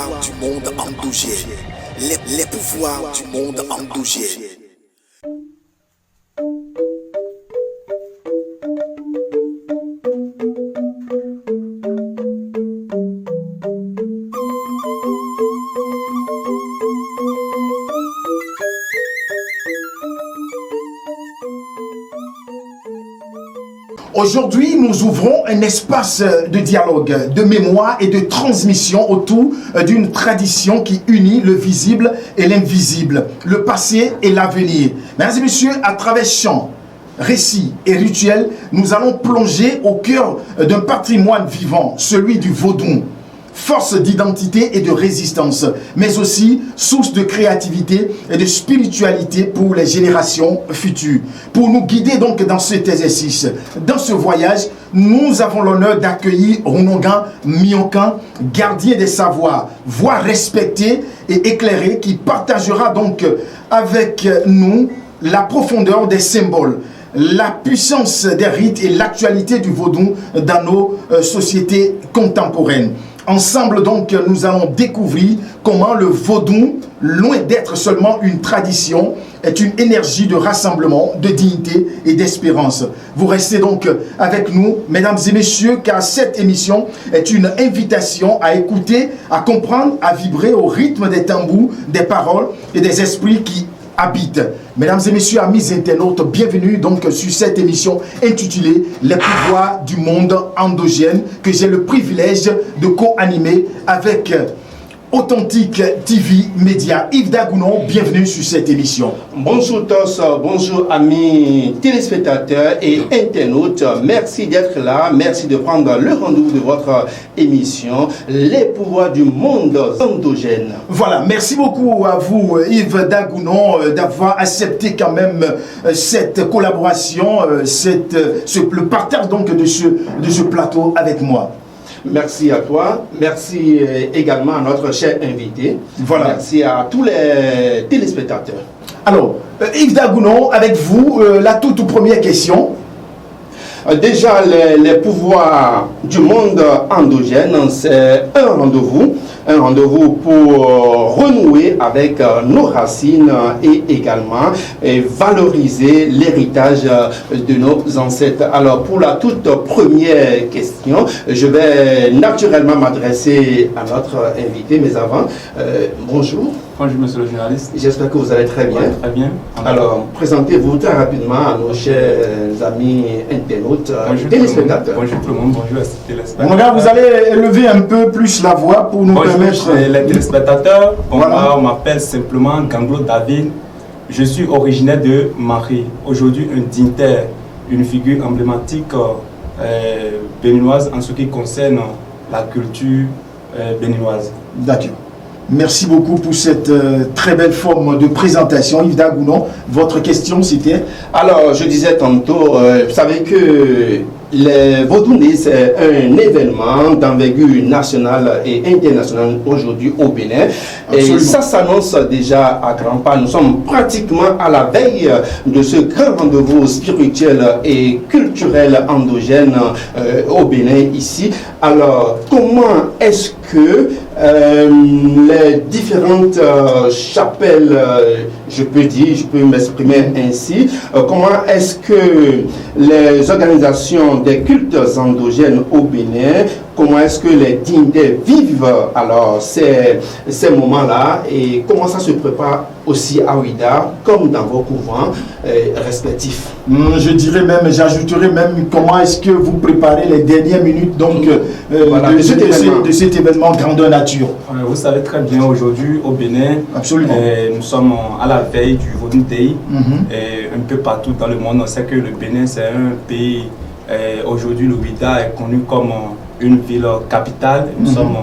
pouvoirs du monde endogène. Les pouvoirs du monde endogène. Aujourd'hui, nous ouvrons un espace de dialogue, de mémoire et de transmission autour d'une tradition qui unit le visible et l'invisible, le passé et l'avenir. Mesdames et messieurs, à travers chants, récits et rituels, nous allons plonger au cœur d'un patrimoine vivant, celui du vaudou. Force d'identité et de résistance, mais aussi source de créativité et de spiritualité pour les générations futures. Pour nous guider donc dans cet exercice, dans ce voyage, nous avons l'honneur d'accueillir Ronongan Mionkan, gardien des savoirs, voix respectée et éclairée, qui partagera donc avec nous la profondeur des symboles, la puissance des rites et l'actualité du vaudou dans nos sociétés contemporaines. Ensemble donc, nous allons découvrir comment le vaudou, loin d'être seulement une tradition, est une énergie de rassemblement, de dignité et d'espérance. Vous restez donc avec nous, mesdames et messieurs, car cette émission est une invitation à écouter, à comprendre, à vibrer au rythme des tambours, des paroles et des esprits qui habitent. Mesdames et messieurs, amis internautes, bienvenue donc sur cette émission intitulée Les pouvoirs du monde endogène, que j'ai le privilège de co-animer avec Authentique TV Média. Yves Dagounon, bienvenue sur cette émission. Bonjour tous, bonjour amis téléspectateurs et internautes. Merci d'être là, merci de prendre le rendez-vous de votre émission Les pouvoirs du monde endogène. Voilà, merci beaucoup à vous Yves Dagounon d'avoir accepté quand même cette collaboration, le partage donc de ce plateau avec moi. Merci à toi, merci également à notre cher invité. Voilà. Merci à tous les téléspectateurs. Alors, Yves Dagounon, avec vous, la toute première question. Déjà, les pouvoirs du monde endogène, c'est un rendez-vous pour renouer avec nos racines et également valoriser l'héritage de nos ancêtres. Alors, pour la toute première question, je vais naturellement m'adresser à notre invité, mais avant, bonjour. Bonjour monsieur le journaliste. J'espère que vous allez très bien. Ouais, très bien. Alors, présentez-vous très rapidement à nos chers amis internautes, téléspectateurs. Bonjour tout le monde, bonjour à téléspectateurs. Mon gars, vous allez élever un peu plus la voix pour nous permettre... les téléspectateurs. Voilà. On m'appelle simplement Ganglo David. Je suis originaire de Marie. Aujourd'hui, un dignitaire, une figure emblématique béninoise en ce qui concerne la culture béninoise. D'accord. Merci beaucoup pour cette très belle forme de présentation. Yves Dagounon, votre question c'était? Alors, je disais tantôt, vous savez que les Vaudounais, c'est un événement d'envergure nationale et internationale aujourd'hui au Bénin. Absolument. Et ça s'annonce déjà à grands pas. Nous sommes pratiquement à la veille de ce grand rendez-vous spirituel et culturel endogène au Bénin ici. Alors, comment est-ce que les différentes chapelles, je peux m'exprimer ainsi, comment est-ce que les organisations des cultes endogènes au Bénin, comment est-ce que les dignitaires vivent alors ces moments-là et comment ça se prépare aussi à Ouida comme dans vos couvents respectifs? Je dirais même, j'ajouterais même comment est-ce que vous préparez les dernières minutes donc voilà, de cet événement grandeur nature. Vous savez très bien aujourd'hui au Bénin, absolument. Nous sommes à la veille du Vaudou Day et un peu partout dans le monde. On sait que le Bénin c'est un pays, aujourd'hui le Ouida est connu comme une ville capitale. Nous sommes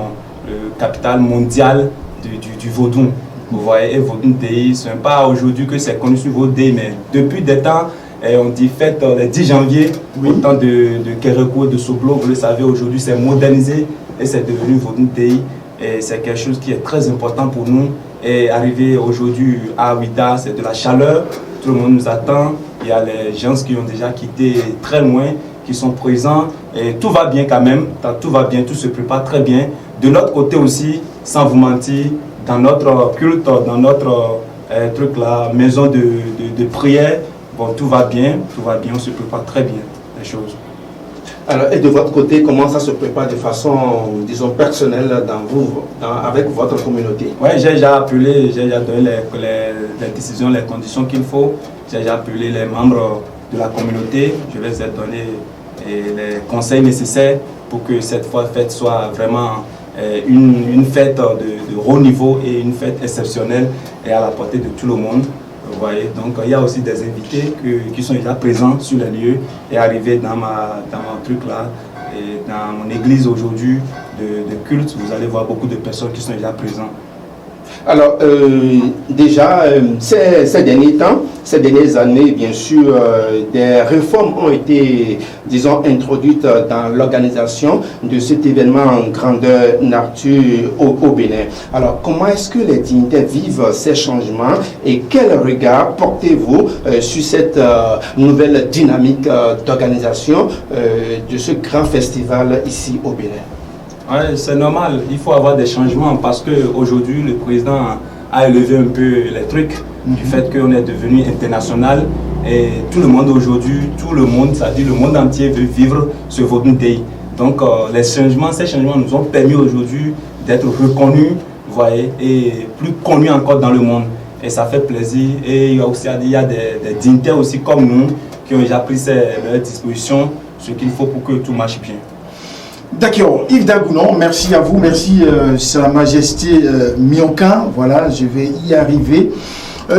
la capitale mondiale du Vaudou. Vous voyez, et Vaudou Day, ce n'est pas aujourd'hui que c'est connu sur Vaudou Day, mais depuis des temps, on dit fête le 10 janvier, au temps de Kérékou et de Soblo. Vous le savez, aujourd'hui c'est modernisé et c'est devenu Vaudou Day. Et c'est quelque chose qui est très important pour nous. Et arrivé aujourd'hui à Ouida, c'est de la chaleur. Tout le monde nous attend. Il y a les gens qui ont déjà quitté très loin, qui sont présents. Et tout va bien quand même. Tout va bien, tout se prépare très bien. De l'autre côté aussi, sans vous mentir, dans notre culte, dans notre truc là, maison de prière, bon, tout va bien, on se prépare très bien les choses. Alors, et de votre côté, comment ça se prépare de façon, disons, personnelle avec votre communauté? Oui, j'ai déjà appelé, j'ai déjà donné les décisions, les conditions qu'il faut. J'ai déjà appelé les membres de la communauté. Je vais leur donner les conseils nécessaires pour que cette fête soit vraiment une fête de haut niveau et une fête exceptionnelle et à la portée de tout le monde. Vous voyez, donc il y a aussi des invités qui sont déjà présents sur les lieux et arrivés dans mon truc là, et dans mon église aujourd'hui de culte. Vous allez voir beaucoup de personnes qui sont déjà présentes. Alors, déjà, ces derniers temps, ces dernières années, bien sûr, des réformes ont été, disons, introduites dans l'organisation de cet événement en grandeur nature au Bénin. Alors, comment est-ce que les dignitaires vivent ces changements et quel regard portez-vous sur cette nouvelle dynamique d'organisation de ce grand festival ici au Bénin? Ouais, c'est normal, il faut avoir des changements parce qu'aujourd'hui le président a élevé un peu les trucs du fait qu'on est devenu international et tout le monde aujourd'hui, c'est-à-dire le monde entier veut vivre ce Vodun Day. Donc ces changements nous ont permis aujourd'hui d'être reconnus, vous voyez, et plus connus encore dans le monde. Et ça fait plaisir. Et il y a des dignitaires aussi comme nous qui ont déjà pris leurs dispositions, ce qu'il faut pour que tout marche bien. D'accord, Yves Dagounon, merci à vous, merci Sa Majesté Mionkan, voilà, je vais y arriver.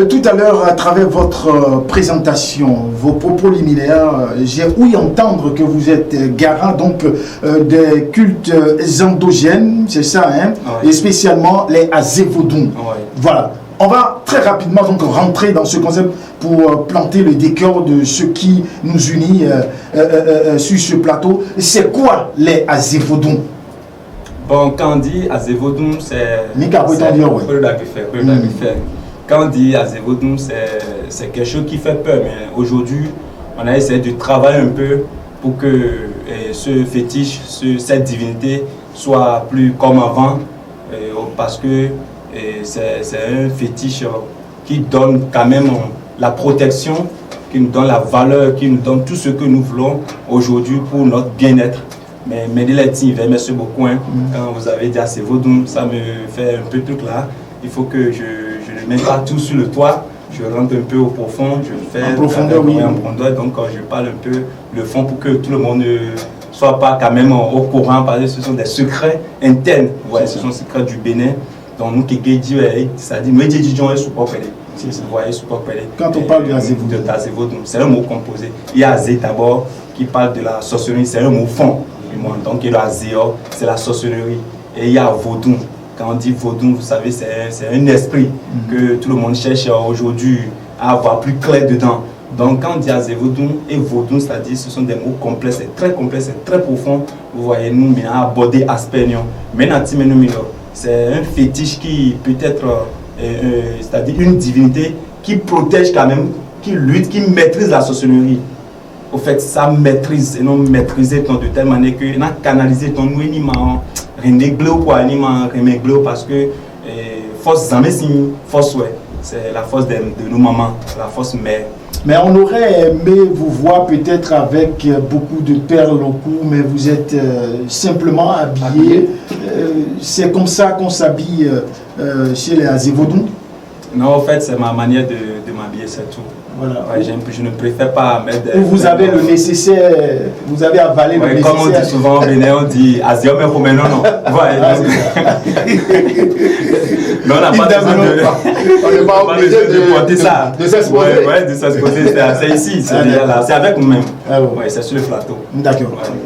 Tout à l'heure, à travers votre présentation, vos propos liminaires, j'ai ouï entendre que vous êtes garant donc des cultes endogènes, c'est ça, hein, ouais. Et spécialement les Azévodun. Ouais. Voilà. On va très rapidement donc rentrer dans ce concept pour planter le décor de ce qui nous unit sur ce plateau. C'est quoi les Azévodun? Bon, quand on dit Azévodun, c'est... Quand on dit Azévodun, c'est quelque chose qui fait peur. Mais aujourd'hui, on a essayé de travailler un peu pour que ce fétiche, cette divinité soit plus comme avant. Parce que c'est un fétiche qui donne quand même la protection, qui nous donne la valeur, qui nous donne tout ce que nous voulons aujourd'hui pour notre bien-être. Mais merci beaucoup. Hein. Quand vous avez dit Azévodun, ça me fait un peu truc là. Il faut que je ne mets pas tout sur le toit. Je rentre un peu au profond, je fais en profondeur, oui. En profondeur, donc je parle un peu le fond pour que tout le monde ne soit pas quand même au courant, parce que ce sont des secrets internes. Vous voyez, ce sont des secrets du Bénin. Donc nous qui disons, ça dit, nous disons sous vous voyez, sous quand on parle de Azévodun, c'est un mot composé. Il y a Azé d'abord qui parle de la sorcellerie, c'est un mot fond. Donc il y a Azéo, c'est la sorcellerie. Et il y a Vodun. Quand on dit Vodun, vous savez, c'est un esprit que tout le monde cherche aujourd'hui à avoir plus clair dedans. Donc quand on dit Azévodun et Vodun, c'est-à-dire ce sont des mots complexes, c'est très profond. Vous voyez, nous maintenant aborder aspect. C'est un fétiche qui peut être, c'est-à-dire une divinité qui protège quand même, qui lutte, qui maîtrise la sorcellerie. Au fait, ça maîtrise et non maîtriser de telle manière que n'a canalisé ton ouïniment, parce que force jamais signe, force ouais, c'est la force de nos mamans, la force mère. Mais on aurait aimé vous voir peut-être avec beaucoup de perles au cou, mais vous êtes simplement habillé. C'est comme ça qu'on s'habille chez les Azévodun? Non, en fait, c'est ma manière de m'habiller, c'est tout. Voilà. Ouais, je ne préfère pas mettre des... Vous avez le nécessaire, vous avez avalé le nécessaire. Comme on dit souvent au Bénin, on dit Asiom et Romain, non. Ouais, non, on n'a pas besoin de porter ça. De s'exposer. Ouais, de s'exposer. C'est ici, c'est avec nous-mêmes. Ouais, c'est sur le plateau. D'accord. Ouais.